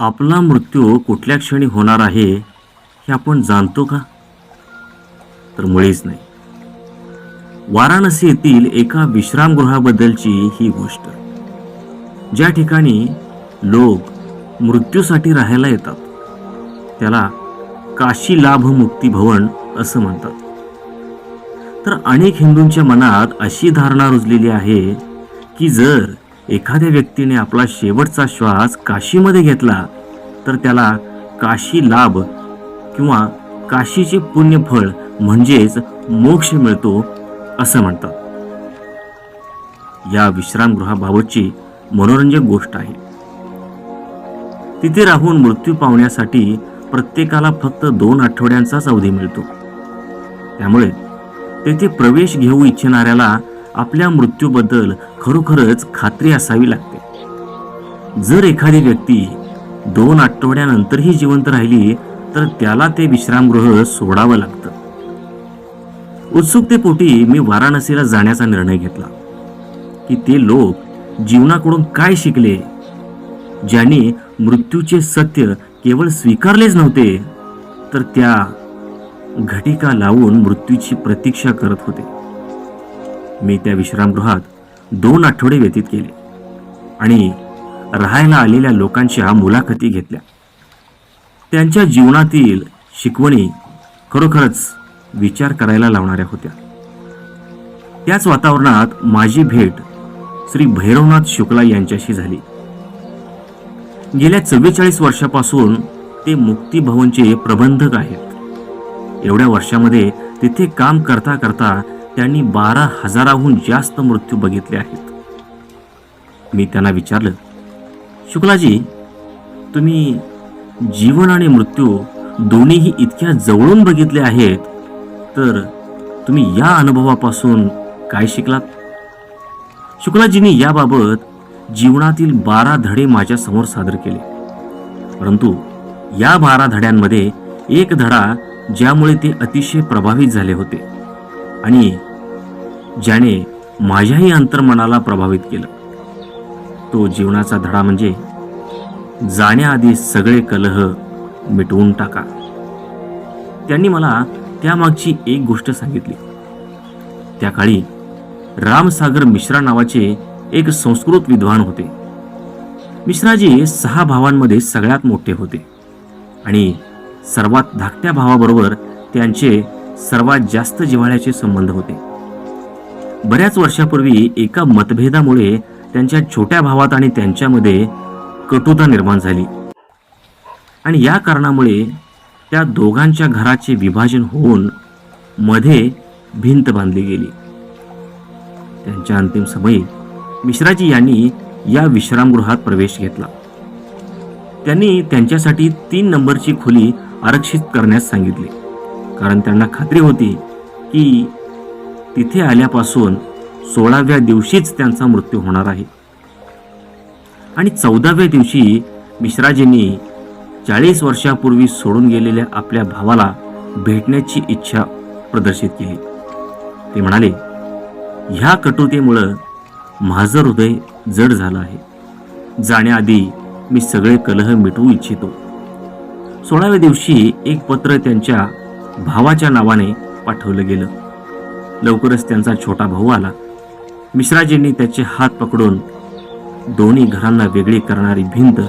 आपला मृत्यू कुठल्या क्षणी होणार आहे हे आपण जाणतो का? तर मुळीच नाही. वाराणसी येथील एका विश्रामगृहाबद्दलची ही गोष्ट, ज्या ठिकाणी लोक मृत्यूसाठी राहायला येतात त्याला काशी लाभ मुक्ती भवन असं म्हणतात. तर अनेक हिंदूंच्या मनात अशी धारणा रुजलेली आहे की जर एखाद्या व्यक्तीने आपला शेवटचा श्वास काशीमध्ये घेतला तर त्याला काशी लाभ किंवा काशीचे पुण्यफळ म्हणजेच मोक्ष मिळतो असं म्हणतात. या विश्रामगृहाबाबतची मनोरंजक गोष्ट आहे. तिथे राहून मृत्यू पावण्यासाठी प्रत्येकाला फक्त 2 आठवड्यांचाच अवधी मिळतो. त्यामुळे तेथे प्रवेश घेऊ इच्छिणाऱ्याला आपल्या मृत्यूबद्दल खरोखरच खात्री असावी लागते. जर एखादी व्यक्ती 2 आठवड्यानंतरही जिवंत राहिली तर त्याला ते विश्रामगृह सोडावं लागतं. उत्सुकतेपोटी मी वाराणसीला जाण्याचा निर्णय घेतला की ते लोक जीवनाकडून काय शिकले, ज्यांनी मृत्यूचे सत्य केवळ स्वीकारलेच नव्हते तर त्या घटिका लावून मृत्यूची प्रतीक्षा करत होते. मी त्या विश्रामगृहात 2 आठवडे व्यतीत केले आणि राहायला आलेल्या लोकांच्या मुलाखती घेतल्या. त्यांच्या जीवनातील शिकवणी खरोखरच विचार करायला लावणाऱ्या होत्या. त्याच वातावरणात माझी भेट श्री भैरवनाथ शुक्ला यांच्याशी झाली. गेल्या 44 वर्षापासून ते मुक्ती भवनचे प्रबंधक आहेत. एवढ्या वर्षामध्ये तिथे काम करता करता त्यांनी 12,000हून जास्त मृत्यू बघितले आहेत. मी त्यांना विचारलं, शुक्लाजी, तुम्ही जीवन आणि मृत्यू दोन्हीही इतक्या जवळून बघितले आहेत, तर तुम्ही या अनुभवापासून काय शिकलात? शुक्लाजींनी याबाबत जीवनातील 12 धडे माझ्या समोर सादर केले. परंतु या 12 धड्यांमध्ये एक धडा ज्यामुळे ते अतिशय प्रभावित झाले होते आणि ज्याने माझ्याही अंतर्मनाला प्रभावित केलं, तो जीवनाचा धडा म्हणजे जाण्याआधी सगळे कलह मिटवून टाका. त्यांनी मला त्यामागची एक गोष्ट सांगितली. त्या काळी रामसागर मिश्रा नावाचे एक संस्कृत विद्वान होते. मिश्राजी 6 भावांमध्ये सगळ्यात मोठे होते आणि सर्वात धाकट्या भावाबरोबर त्यांचे सर्वात जास्त जिव्हाळ्याचे संबंध होते. बऱ्याच वर्षापूर्वी एका मतभेदामुळे त्यांच्या छोट्या भावात आणि त्यांच्यामध्ये कटुता निर्माण झाली आणि या कारणामुळे त्या दोघांच्या घराचे विभाजन होऊन मध्ये भिंत बांधली गेली. त्यांच्या अंतिम समयी मिश्राजी यांनी या विश्रामगृहात प्रवेश घेतला. त्यांनी त्यांच्यासाठी 3 नंबरची खोली आरक्षित करण्यास सांगितले, कारण त्यांना खात्री होती की तिथे आल्यापासून 16व्या दिवशीच त्यांचा मृत्यू होणार आहे. आणि 14व्या दिवशी मिश्राजींनी 40 वर्षापूर्वी सोडून गेलेल्या आपल्या भावाला भेटण्याची इच्छा प्रदर्शित केली. ते म्हणाले, ह्या कटुतेमुळं माझं हृदय जड झालं आहे. जाण्याआधी मी सगळे कलह मिटवू इच्छितो. 16व्या दिवशी एक पत्र त्यांच्या भावाच्या नावाने पाठवलं गेलं. लवकरच त्यांचा छोटा भाऊ आला. मिश्राजींनी त्याचे हात पकडून दोन्ही घरांना वेगळी करणारी भिंत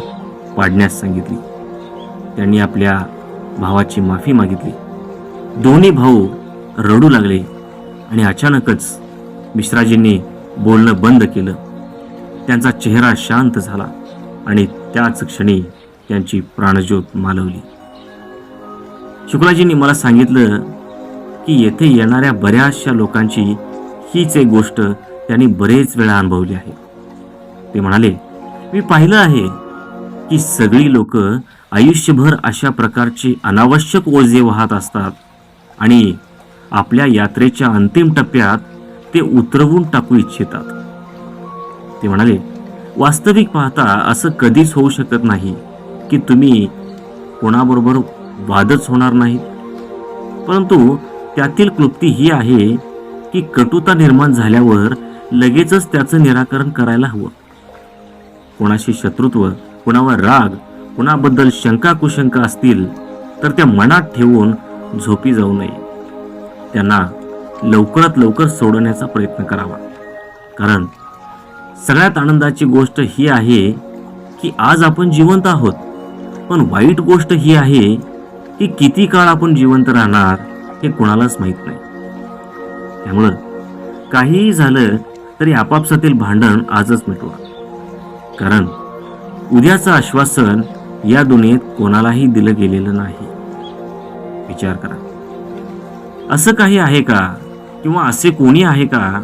पाडण्यास सांगितली. त्यांनी आपल्या भावाची माफी मागितली. दोन्ही भाऊ रडू लागले आणि अचानकच मिश्राजींनी बोलणं बंद केलं. त्यांचा चेहरा शांत झाला आणि त्याच क्षणी त्यांची प्राणज्योत मालवली. शुक्लाजींनी मला सांगितलं की येथे येणाऱ्या बऱ्याचशा लोकांची हीच एक गोष्ट त्यांनी बरेच वेळा अनुभवली आहे. ते म्हणाले, मी पाहिलं आहे की सगळी लोक आयुष्यभर अशा प्रकारचे अनावश्यक ओझे वाहत असतात आणि आपल्या यात्रेच्या अंतिम टप्प्यात ते उतरवून टाकू इच्छितात. ते म्हणाले, वास्तविक पाहता असं कधीच होऊ शकत नाही की तुम्ही कोणाबरोबर वादच होणार नाहीत. परंतु त्यातील क्लुप्ती ही आहे की कटुता निर्माण झाल्यावर लगेचच त्याचं निराकरण करायला हवं. कोणाशी शत्रुत्व, कोणावर राग, कुणाबद्दल शंका कुशंका असतील तर त्या मनात ठेवून झोपी जाऊ नये. त्यांना लवकरात लवकर सोडवण्याचा प्रयत्न करावा. कारण सगळ्यात आनंदाची गोष्ट ही आहे की आज आपण जिवंत आहोत, पण वाईट गोष्ट ही आहे की किती काळ आपण जिवंत राहणार हे कोणालाच माहीत नाही. त्यामुळं काहीही झालं तरी आपापसातील भांडण आजच मिटवा. कारण उद्याचं आश्वासन या दुनियेत कोणालाही दिलं गेलेलं नाही. विचार करा, असं काही आहे का किंवा असे कोणी आहे का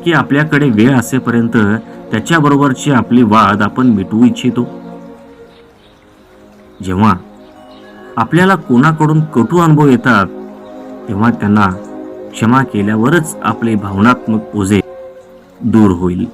की आपल्याकडे वेळ असेपर्यंत त्याच्याबरोबरचे आपले वाद आपण मिटवू इच्छितो? जेव्हा आपल्याला कोणाकडून कटू अनुभव येतात तेव्हा त्यांना क्षमा केल्यावरच आपले भावनात्मक ओझे दूर होईल.